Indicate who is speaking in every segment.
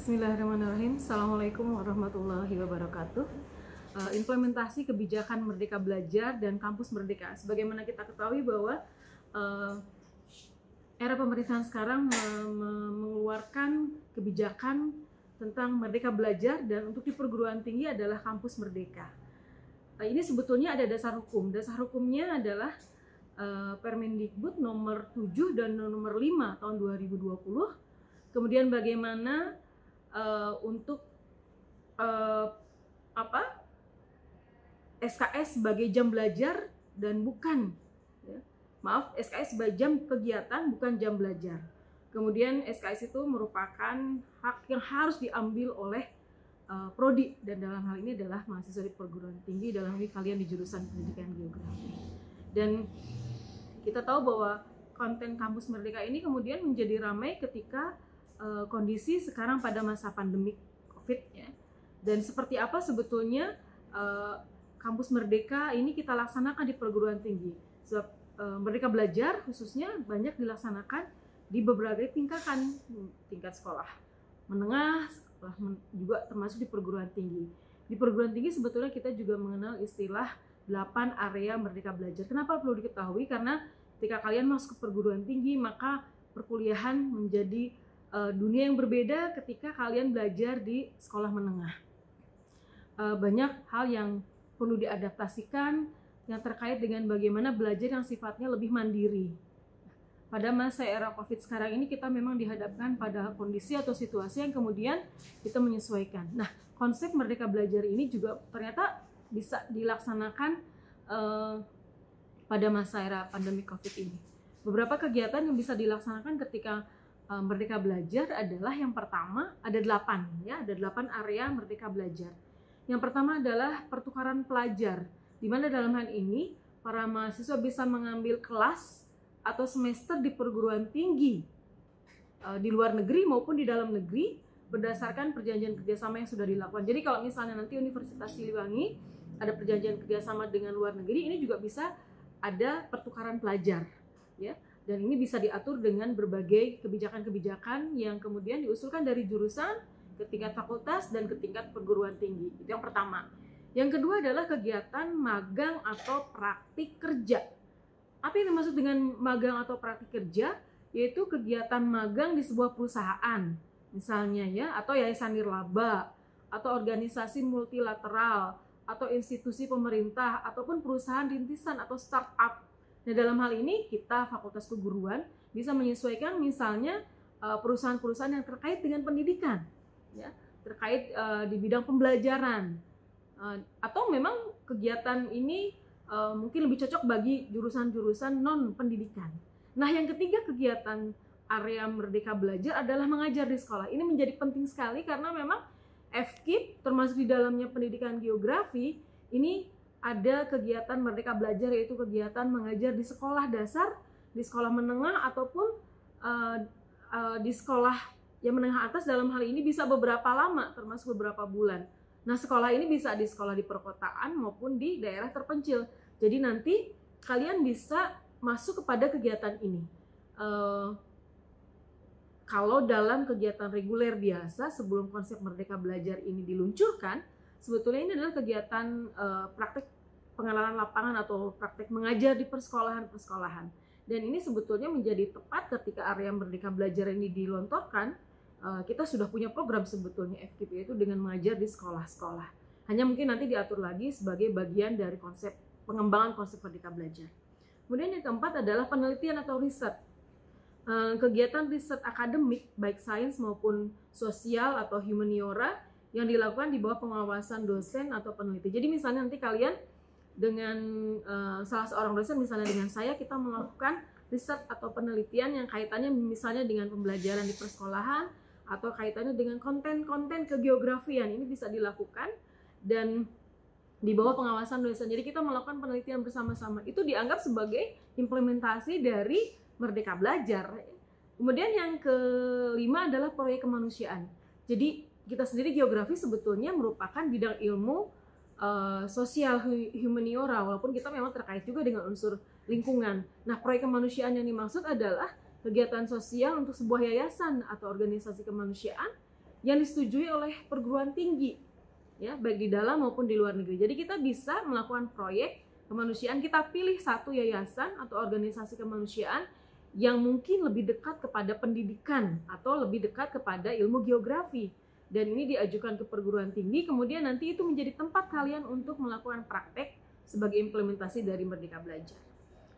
Speaker 1: Bismillahirrahmanirrahim. Assalamualaikum warahmatullahi wabarakatuh. Implementasi kebijakan Merdeka Belajar dan Kampus Merdeka. Sebagaimana kita ketahui bahwa era pemerintahan sekarang mengeluarkan kebijakan tentang Merdeka Belajar dan untuk di perguruan tinggi adalah Kampus Merdeka. Ini sebetulnya ada dasar hukum. Dasar hukumnya adalah Permendikbud nomor 7 dan nomor 5 tahun 2020. Kemudian bagaimana untuk SKS sebagai jam belajar dan bukan, SKS sebagai jam kegiatan bukan jam belajar. Kemudian SKS itu merupakan hak yang harus diambil oleh prodi, dan dalam hal ini adalah mahasiswa di perguruan tinggi, dalam ini kalian di jurusan pendidikan geografi. Dan kita tahu bahwa konten Kampus Merdeka ini kemudian menjadi ramai ketika kondisi sekarang pada masa pandemi COVID ya. Dan seperti apa sebetulnya Kampus Merdeka ini kita laksanakan di perguruan tinggi. Sebab Merdeka Belajar khususnya banyak dilaksanakan di berbagai tingkatan, tingkat sekolah menengah, juga termasuk di perguruan tinggi. Di perguruan tinggi sebetulnya kita juga mengenal istilah 8 area Merdeka Belajar. Kenapa perlu diketahui? Karena ketika kalian masuk ke perguruan tinggi, maka perkuliahan menjadi dunia yang berbeda ketika kalian belajar di sekolah menengah. Banyak hal yang perlu diadaptasikan yang terkait dengan bagaimana belajar yang sifatnya lebih mandiri. Pada masa era COVID sekarang ini kita memang dihadapkan pada kondisi atau situasi yang kemudian kita menyesuaikan. Nah, konsep Merdeka Belajar ini juga ternyata bisa dilaksanakan pada masa era pandemi COVID ini. Beberapa kegiatan yang bisa dilaksanakan ketika Merdeka Belajar adalah yang pertama ada 8 area Merdeka Belajar. Yang pertama adalah pertukaran pelajar, di mana dalam hal ini para mahasiswa bisa mengambil kelas atau semester di perguruan tinggi di luar negeri maupun di dalam negeri berdasarkan perjanjian kerjasama yang sudah dilakukan. Jadi kalau misalnya nanti Universitas Siliwangi ada perjanjian kerjasama dengan luar negeri, ini juga bisa ada pertukaran pelajar, ya. Dan ini bisa diatur dengan berbagai kebijakan-kebijakan yang kemudian diusulkan dari jurusan ke tingkat fakultas dan ke tingkat perguruan tinggi. Itu yang pertama. Yang kedua adalah kegiatan magang atau praktik kerja. Apa yang dimaksud dengan magang atau praktik kerja? Yaitu kegiatan magang di sebuah perusahaan, misalnya ya, atau yayasan nirlaba, atau organisasi multilateral, atau institusi pemerintah, ataupun perusahaan rintisan atau startup. Nah, dalam hal ini kita Fakultas Keguruan bisa menyesuaikan misalnya perusahaan-perusahaan yang terkait dengan pendidikan, ya, terkait di bidang pembelajaran, atau memang kegiatan ini mungkin lebih cocok bagi jurusan-jurusan non pendidikan. Nah, yang ketiga kegiatan area Merdeka Belajar adalah mengajar di sekolah. Ini menjadi penting sekali karena memang FKIP termasuk di dalamnya pendidikan geografi ini ada kegiatan Merdeka Belajar, yaitu kegiatan mengajar di sekolah dasar, di sekolah menengah, ataupun di sekolah yang menengah atas. Dalam hal ini bisa beberapa lama, termasuk beberapa bulan. Nah, sekolah ini bisa di sekolah di perkotaan maupun di daerah terpencil. Jadi nanti kalian bisa masuk kepada kegiatan ini. Kalau dalam kegiatan reguler biasa sebelum konsep Merdeka Belajar ini diluncurkan, sebetulnya ini adalah kegiatan praktek pengenalan lapangan atau praktek mengajar di persekolahan-persekolahan. Dan ini sebetulnya menjadi tepat ketika area Merdeka Belajar ini dilontorkan. Kita sudah punya program sebetulnya FKIP, yaitu dengan mengajar di sekolah-sekolah. Hanya mungkin nanti diatur lagi sebagai bagian dari konsep pengembangan konsep Merdeka Belajar. Kemudian yang keempat adalah penelitian atau riset. Kegiatan riset akademik, baik sains maupun sosial atau humaniora, yang dilakukan di bawah pengawasan dosen atau peneliti. Jadi misalnya nanti kalian dengan salah seorang dosen, misalnya dengan saya, kita melakukan riset atau penelitian yang kaitannya misalnya dengan pembelajaran di persekolahan atau kaitannya dengan konten-konten kegeografian. Ini bisa dilakukan dan di bawah pengawasan dosen. Jadi kita melakukan penelitian bersama-sama. Itu dianggap sebagai implementasi dari Merdeka Belajar. Kemudian yang kelima adalah proyek kemanusiaan. Jadi kita sendiri geografi sebetulnya merupakan bidang ilmu sosial humaniora, walaupun kita memang terkait juga dengan unsur lingkungan. Nah, proyek kemanusiaan yang dimaksud adalah kegiatan sosial untuk sebuah yayasan atau organisasi kemanusiaan yang disetujui oleh perguruan tinggi, ya, baik di dalam maupun di luar negeri. Jadi kita bisa melakukan proyek kemanusiaan, kita pilih satu yayasan atau organisasi kemanusiaan yang mungkin lebih dekat kepada pendidikan atau lebih dekat kepada ilmu geografi. Dan ini diajukan ke perguruan tinggi, kemudian nanti itu menjadi tempat kalian untuk melakukan praktek sebagai implementasi dari Merdeka Belajar.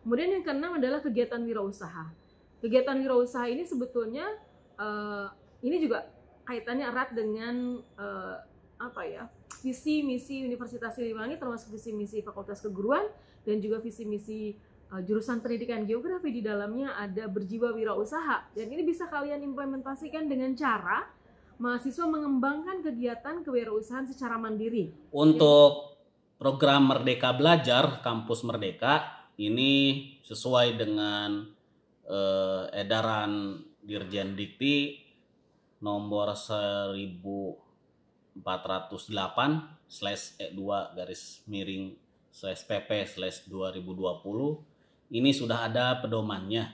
Speaker 1: Kemudian yang keenam adalah kegiatan wirausaha. Kegiatan wirausaha ini sebetulnya ini juga kaitannya erat dengan visi misi Universitas Siliwangi, termasuk visi misi Fakultas Keguruan dan juga visi misi jurusan pendidikan geografi. Di dalamnya ada berjiwa wirausaha, dan ini bisa kalian implementasikan dengan cara mahasiswa mengembangkan kegiatan kewirausahaan secara mandiri.
Speaker 2: Untuk program Merdeka Belajar Kampus Merdeka ini sesuai dengan edaran Dirjen Dikti nomor 1404/E2/PP/2020 ini sudah ada pedomannya.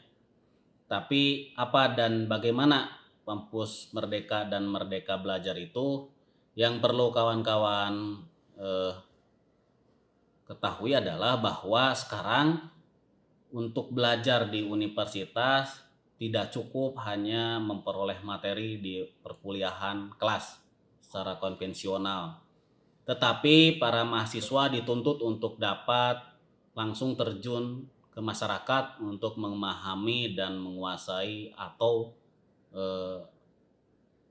Speaker 2: Tapi apa dan bagaimana Kampus Merdeka dan Merdeka Belajar itu, yang perlu kawan-kawan ketahui adalah bahwa sekarang untuk belajar di universitas tidak cukup hanya memperoleh materi di perkuliahan kelas secara konvensional, tetapi para mahasiswa dituntut untuk dapat langsung terjun ke masyarakat untuk memahami dan menguasai atau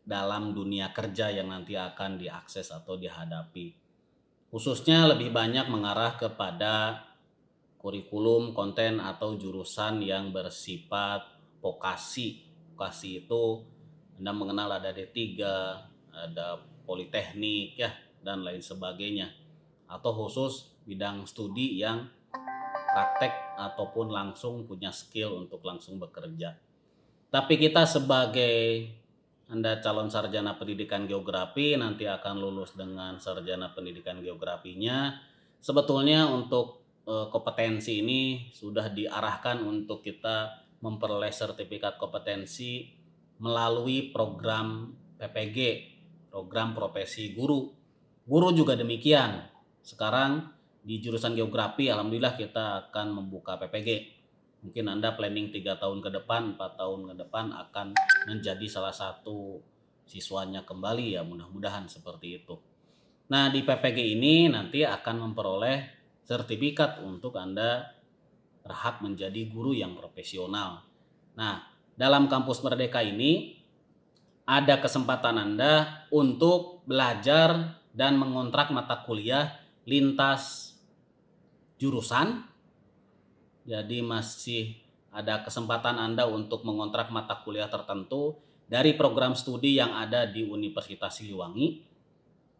Speaker 2: dalam dunia kerja yang nanti akan diakses atau dihadapi. Khususnya lebih banyak mengarah kepada kurikulum, konten atau jurusan yang bersifat vokasi. Vokasi itu Anda mengenal ada D3, ada politeknik ya, dan lain sebagainya. Atau khusus bidang studi yang praktek ataupun langsung punya skill untuk langsung bekerja. Tapi kita sebagai Anda calon sarjana pendidikan geografi nanti akan lulus dengan sarjana pendidikan geografinya. Sebetulnya untuk kompetensi ini sudah diarahkan untuk kita memperoleh sertifikat kompetensi melalui program PPG, program profesi guru. Guru juga demikian. Sekarang di jurusan geografi alhamdulillah kita akan membuka PPG. Mungkin Anda planning 3 tahun ke depan, 4 tahun ke depan akan menjadi salah satu siswanya kembali ya, mudah-mudahan seperti itu. Nah, di PPG ini nanti akan memperoleh sertifikat untuk Anda berhak menjadi guru yang profesional. Nah, dalam kampus Merdeka ini ada kesempatan Anda untuk belajar dan mengontrak mata kuliah lintas jurusan. Jadi masih ada kesempatan Anda untuk mengontrak mata kuliah tertentu dari program studi yang ada di Universitas Siliwangi.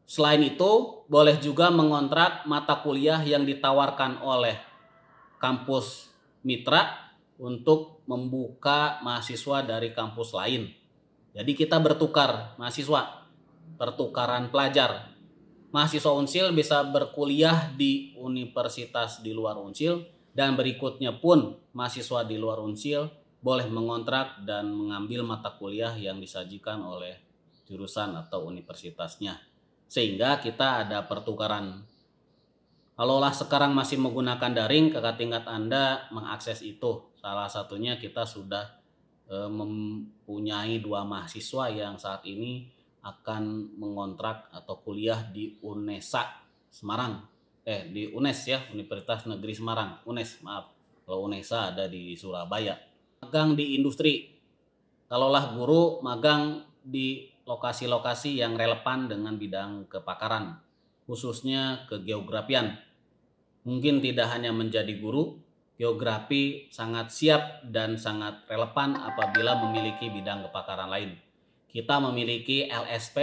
Speaker 2: Selain itu, boleh juga mengontrak mata kuliah yang ditawarkan oleh kampus mitra untuk membuka mahasiswa dari kampus lain. Jadi kita bertukar mahasiswa, pertukaran pelajar. Mahasiswa Unsil bisa berkuliah di universitas di luar Unsil, dan berikutnya pun mahasiswa di luar Unsil boleh mengontrak dan mengambil mata kuliah yang disajikan oleh jurusan atau universitasnya. Sehingga kita ada pertukaran. Kalaulah sekarang masih menggunakan daring, kakak tingkat Anda mengakses itu. Salah satunya kita sudah mempunyai 2 mahasiswa yang saat ini akan mengontrak atau kuliah di UNESA Semarang. Di UNES ya, Universitas Negeri Semarang. UNES, maaf. Kalau UNESA ada di Surabaya. Magang di industri. Kalaulah guru, magang di lokasi-lokasi yang relevan dengan bidang kepakaran, khususnya kegeografian. Mungkin tidak hanya menjadi guru, geografi sangat siap dan sangat relevan apabila memiliki bidang kepakaran lain. Kita memiliki LSP,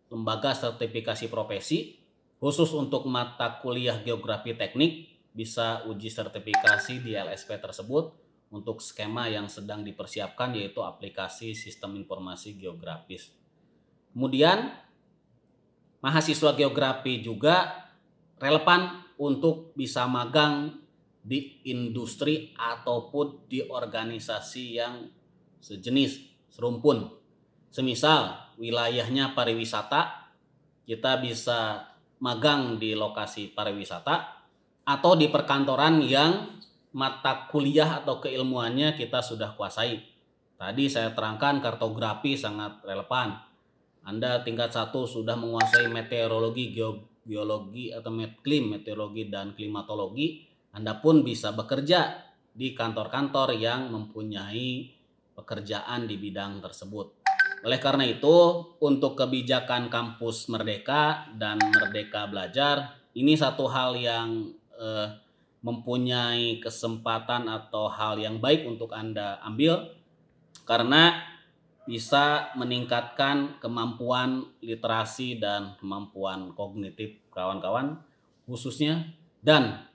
Speaker 2: Lembaga Sertifikasi Profesi, khusus untuk mata kuliah geografi teknik, bisa uji sertifikasi di LSP tersebut untuk skema yang sedang dipersiapkan, yaitu aplikasi sistem informasi geografis. Kemudian mahasiswa geografi juga relevan untuk bisa magang di industri ataupun di organisasi yang sejenis, serumpun. Semisal wilayahnya pariwisata, kita bisa magang di lokasi pariwisata atau di perkantoran yang mata kuliah atau keilmuannya kita sudah kuasai. Tadi saya terangkan kartografi sangat relevan. Anda tingkat 1 sudah menguasai meteorologi, geologi atau medklim, meteorologi dan klimatologi, Anda pun bisa bekerja di kantor-kantor yang mempunyai pekerjaan di bidang tersebut. Oleh karena itu, untuk kebijakan Kampus Merdeka dan Merdeka Belajar, ini satu hal yang mempunyai kesempatan atau hal yang baik untuk Anda ambil, karena bisa meningkatkan kemampuan literasi dan kemampuan kognitif kawan-kawan khususnya, dan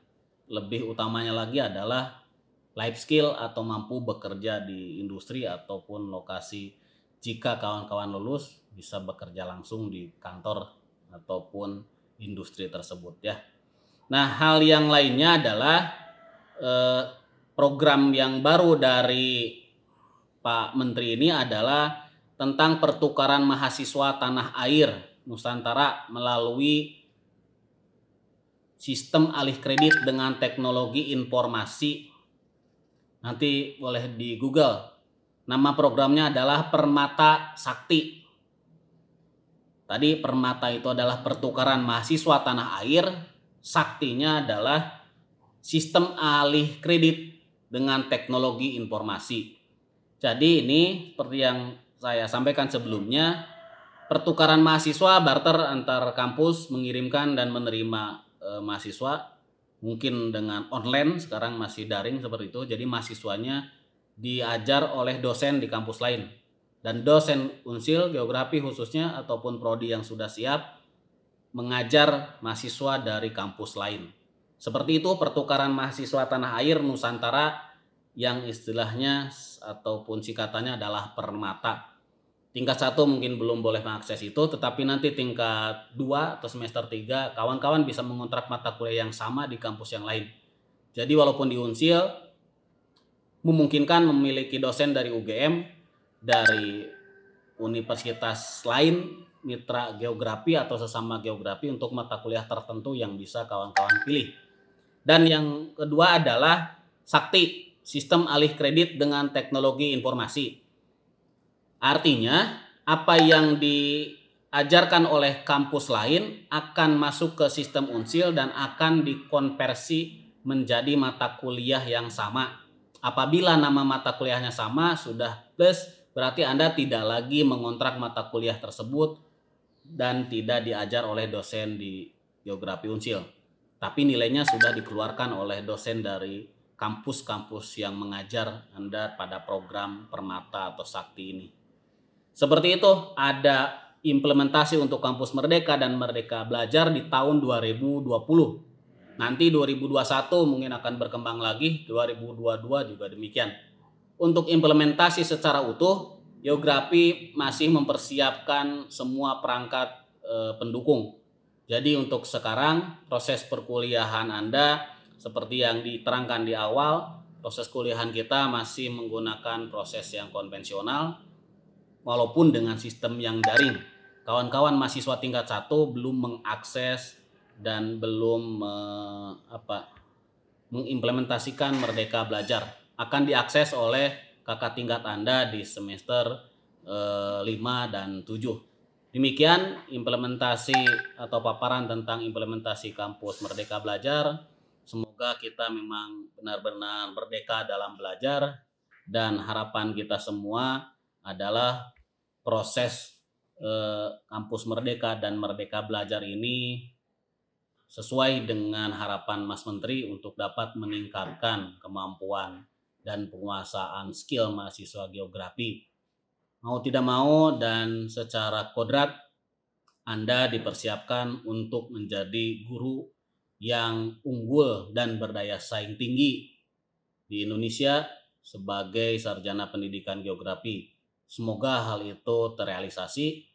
Speaker 2: lebih utamanya lagi adalah life skill atau mampu bekerja di industri ataupun lokasi jika kawan-kawan lulus bisa bekerja langsung di kantor ataupun industri tersebut ya. Nah, hal yang lainnya adalah program yang baru dari Pak Menteri ini adalah tentang pertukaran mahasiswa tanah air Nusantara melalui sistem alih kredit dengan teknologi informasi. Nanti boleh di Google. Nama programnya adalah Permata Sakti. Tadi Permata itu adalah pertukaran mahasiswa tanah air, Saktinya adalah sistem alih kredit dengan teknologi informasi. Jadi ini seperti yang saya sampaikan sebelumnya, pertukaran mahasiswa barter antar kampus mengirimkan dan menerima mahasiswa, mungkin dengan online, sekarang masih daring seperti itu. Jadi mahasiswanya diajar oleh dosen di kampus lain, dan dosen Unsil geografi khususnya ataupun prodi yang sudah siap mengajar mahasiswa dari kampus lain. Seperti itu pertukaran mahasiswa tanah air Nusantara yang istilahnya ataupun singkatannya adalah Permata. Tingkat 1 mungkin belum boleh mengakses itu, tetapi nanti tingkat 2 atau semester 3 kawan-kawan bisa mengontrak mata kuliah yang sama di kampus yang lain. Jadi walaupun di Unsil memungkinkan memiliki dosen dari UGM, dari universitas lain, mitra geografi atau sesama geografi untuk mata kuliah tertentu yang bisa kawan-kawan pilih. Dan yang kedua adalah Sakti, sistem alih kredit dengan teknologi informasi. Artinya, apa yang diajarkan oleh kampus lain akan masuk ke sistem Unsil dan akan dikonversi menjadi mata kuliah yang sama. Apabila nama mata kuliahnya sama, sudah plus, berarti Anda tidak lagi mengontrak mata kuliah tersebut dan tidak diajar oleh dosen di geografi Unsil. Tapi nilainya sudah dikeluarkan oleh dosen dari kampus-kampus yang mengajar Anda pada program Permata atau Sakti ini. Seperti itu, ada implementasi untuk Kampus Merdeka dan Merdeka Belajar di tahun 2020. Nanti 2021 mungkin akan berkembang lagi, 2022 juga demikian. Untuk implementasi secara utuh, geografi masih mempersiapkan semua perangkat pendukung. Jadi untuk sekarang proses perkuliahan Anda seperti yang diterangkan di awal, proses kuliahan kita masih menggunakan proses yang konvensional walaupun dengan sistem yang daring. Kawan-kawan mahasiswa tingkat 1 belum mengakses dan belum mengimplementasikan Merdeka Belajar. Akan diakses oleh kakak tingkat Anda di semester 5 dan 7. Demikian implementasi atau paparan tentang implementasi Kampus Merdeka Belajar. Semoga kita memang benar-benar merdeka dalam belajar, dan harapan kita semua adalah proses Kampus Merdeka dan Merdeka Belajar ini sesuai dengan harapan Mas Menteri untuk dapat meningkatkan kemampuan dan penguasaan skill mahasiswa geografi. Mau tidak mau dan secara kodrat Anda dipersiapkan untuk menjadi guru yang unggul dan berdaya saing tinggi di Indonesia sebagai sarjana pendidikan geografi. Semoga hal itu terrealisasi